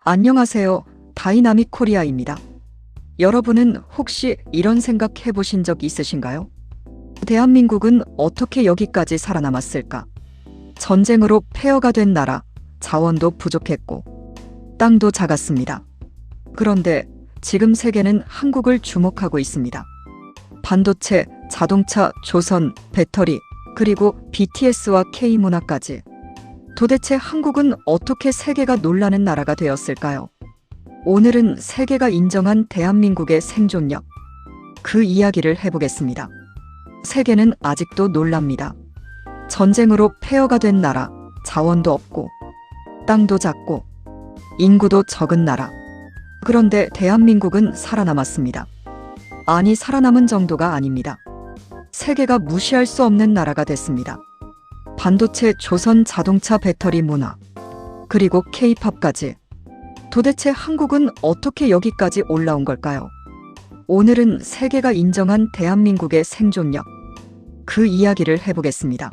안녕하세요. 다이나믹 코리아입니다. 여러분은 혹시 이런 생각 해보신 적 있으신가요? 대한민국은 어떻게 여기까지 살아남았을까? 전쟁으로 폐허가 된 나라, 자원도 부족했고, 땅도 작았습니다. 그런데 지금 세계는 한국을 주목하고 있습니다. 반도체, 자동차, 조선, 배터리, 그리고 BTS와 K문화까지. 도대체 한국은 어떻게 세계가 놀라는 나라가 되었을까요? 오늘은 세계가 인정한 대한민국의 생존력, 그 이야기를 해보겠습니다. 세계는 아직도 놀랍니다. 전쟁으로 폐허가 된 나라, 자원도 없고, 땅도 작고, 인구도 적은 나라. 그런데 대한민국은 살아남았습니다. 아니, 살아남은 정도가 아닙니다. 세계가 무시할 수 없는 나라가 됐습니다. 반도체, 조선, 자동차, 배터리, 문화, 그리고 K-팝까지. 도대체 한국은 어떻게 여기까지 올라온 걸까요? 오늘은 세계가 인정한 대한민국의 생존력, 그 이야기를 해보겠습니다.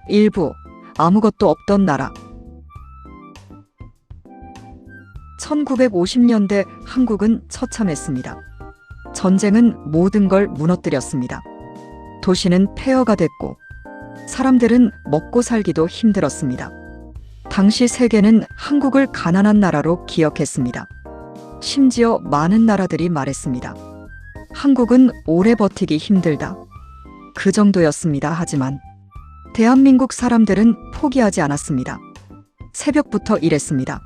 일부, 아무것도 없던 나라. 1950년대 한국은 처참했습니다. 전쟁은 모든 걸 무너뜨렸습니다. 도시는 폐허가 됐고, 사람들은 먹고 살기도 힘들었습니다. 당시 세계는 한국을 가난한 나라로 기억했습니다. 심지어 많은 나라들이 말했습니다. 한국은 오래 버티기 힘들다. 그 정도였습니다. 하지만 대한민국 사람들은 포기하지 않았습니다. 새벽부터 일했습니다.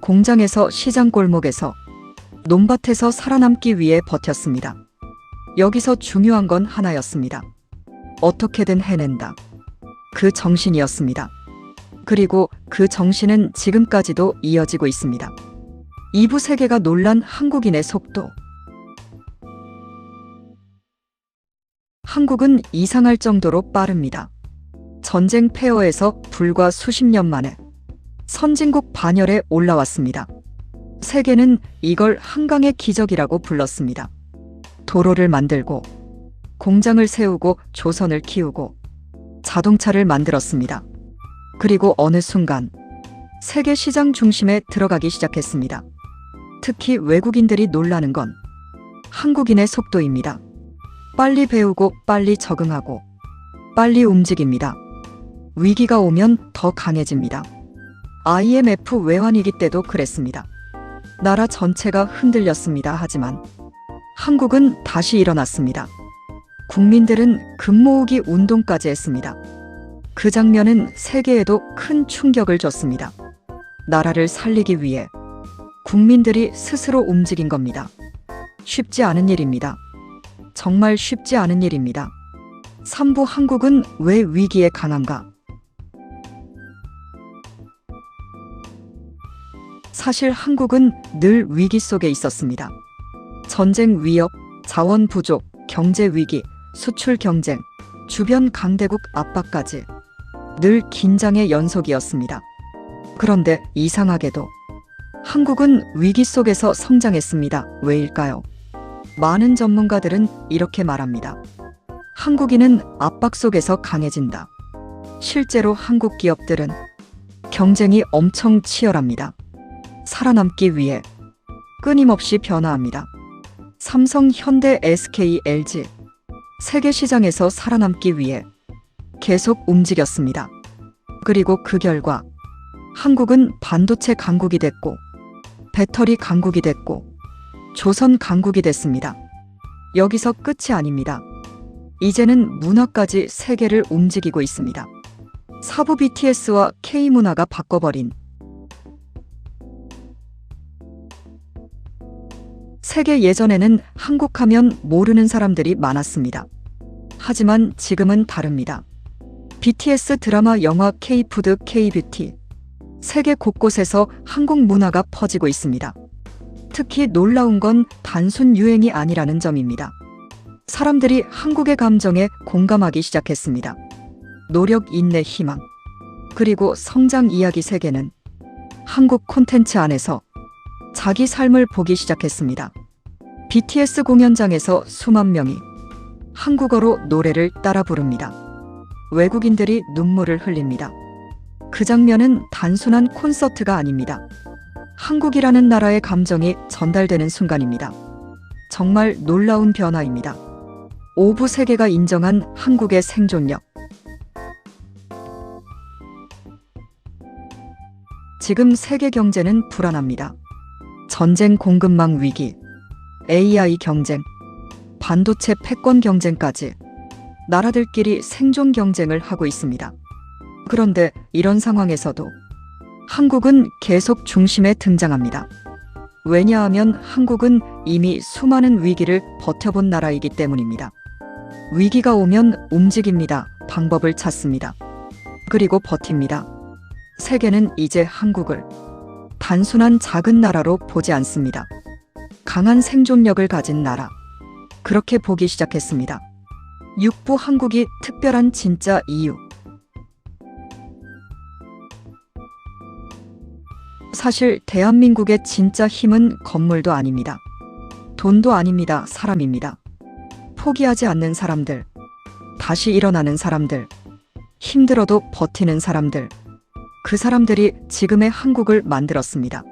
공장에서 시장 골목에서 논밭에서 살아남기 위해 버텼습니다. 여기서 중요한 건 하나였습니다. 어떻게든 해낸다. 그 정신이었습니다. 그리고 그 정신은 지금까지도 이어지고 있습니다. 2부 세계가 놀란 한국인의 속도. 한국은 이상할 정도로 빠릅니다. 전쟁 폐허에서 불과 수십 년 만에 선진국 반열에 올라왔습니다. 세계는 이걸 한강의 기적이라고 불렀습니다. 도로를 만들고, 공장을 세우고, 조선을 키우고, 자동차를 만들었습니다. 그리고 어느 순간 세계 시장 중심에 들어가기 시작했습니다. 특히 외국인들이 놀라는 건 한국인의 속도입니다. 빨리 배우고 빨리 적응하고 빨리 움직입니다. 위기가 오면 더 강해집니다. IMF 외환위기 때도 그랬습니다. 나라 전체가 흔들렸습니다. 하지만 한국은 다시 일어났습니다. 국민들은 금 모으기 운동까지 했습니다. 그 장면은 세계에도 큰 충격을 줬습니다. 나라를 살리기 위해 국민들이 스스로 움직인 겁니다. 쉽지 않은 일입니다. 정말 쉽지 않은 일입니다. 3부 한국은 왜 위기에 강한가? 사실 한국은 늘 위기 속에 있었습니다. 전쟁 위협, 자원 부족, 경제 위기, 수출 경쟁, 주변 강대국 압박까지 늘 긴장의 연속이었습니다. 그런데 이상하게도 한국은 위기 속에서 성장했습니다. 왜일까요? 많은 전문가들은 이렇게 말합니다. 한국인은 압박 속에서 강해진다. 실제로 한국 기업들은 경쟁이 엄청 치열합니다. 살아남기 위해 끊임없이 변화합니다. 삼성, 현대, SK, LG. 세계 시장에서 살아남기 위해 계속 움직였습니다. 그리고 그 결과 한국은 반도체 강국이 됐고, 배터리 강국이 됐고, 조선 강국이 됐습니다. 여기서 끝이 아닙니다. 이제는 문화까지 세계를 움직이고 있습니다. 사부 BTS와 K문화가 바꿔버린 세계. 예전에는 한국 하면 모르는 사람들이 많았습니다. 하지만 지금은 다릅니다. BTS 드라마, 영화, K푸드, K뷰티. 세계 곳곳에서 한국 문화가 퍼지고 있습니다. 특히 놀라운 건 단순 유행이 아니라는 점입니다. 사람들이 한국의 감정에 공감하기 시작했습니다. 노력, 인내, 희망, 그리고 성장 이야기. 세계는 한국 콘텐츠 안에서 자기 삶을 보기 시작했습니다. BTS 공연장에서 수만 명이 한국어로 노래를 따라 부릅니다. 외국인들이 눈물을 흘립니다. 그 장면은 단순한 콘서트가 아닙니다. 한국이라는 나라의 감정이 전달되는 순간입니다. 정말 놀라운 변화입니다. 오부 세계가 인정한 한국의 생존력. 지금 세계 경제는 불안합니다. 전쟁 공급망 위기, AI 경쟁, 반도체 패권 경쟁까지 나라들끼리 생존 경쟁을 하고 있습니다. 그런데 이런 상황에서도 한국은 계속 중심에 등장합니다. 왜냐하면 한국은 이미 수많은 위기를 버텨본 나라이기 때문입니다. 위기가 오면 움직입니다. 방법을 찾습니다. 그리고 버팁니다. 세계는 이제 한국을 단순한 작은 나라로 보지 않습니다. 강한 생존력을 가진 나라. 그렇게 보기 시작했습니다. 육부 한국이 특별한 진짜 이유. 사실 대한민국의 진짜 힘은 건물도 아닙니다. 돈도 아닙니다. 사람입니다. 포기하지 않는 사람들, 다시 일어나는 사람들, 힘들어도 버티는 사람들. 그 사람들이 지금의 한국을 만들었습니다.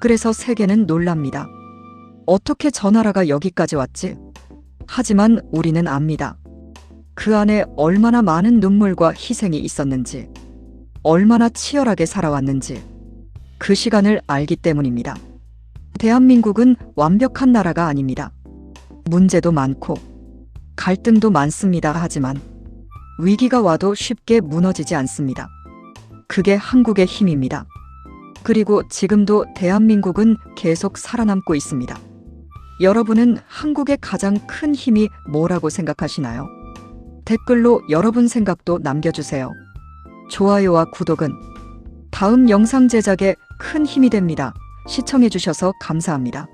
그래서 세계는 놀랍니다. 어떻게 저 나라가 여기까지 왔지? 하지만 우리는 압니다. 그 안에 얼마나 많은 눈물과 희생이 있었는지, 얼마나 치열하게 살아왔는지 그 시간을 알기 때문입니다. 대한민국은 완벽한 나라가 아닙니다. 문제도 많고 갈등도 많습니다. 하지만 위기가 와도 쉽게 무너지지 않습니다. 그게 한국의 힘입니다. 그리고 지금도 대한민국은 계속 살아남고 있습니다. 여러분은 한국의 가장 큰 힘이 뭐라고 생각하시나요? 댓글로 여러분 생각도 남겨주세요. 좋아요와 구독은 다음 영상 제작에 큰 힘이 됩니다. 시청해주셔서 감사합니다.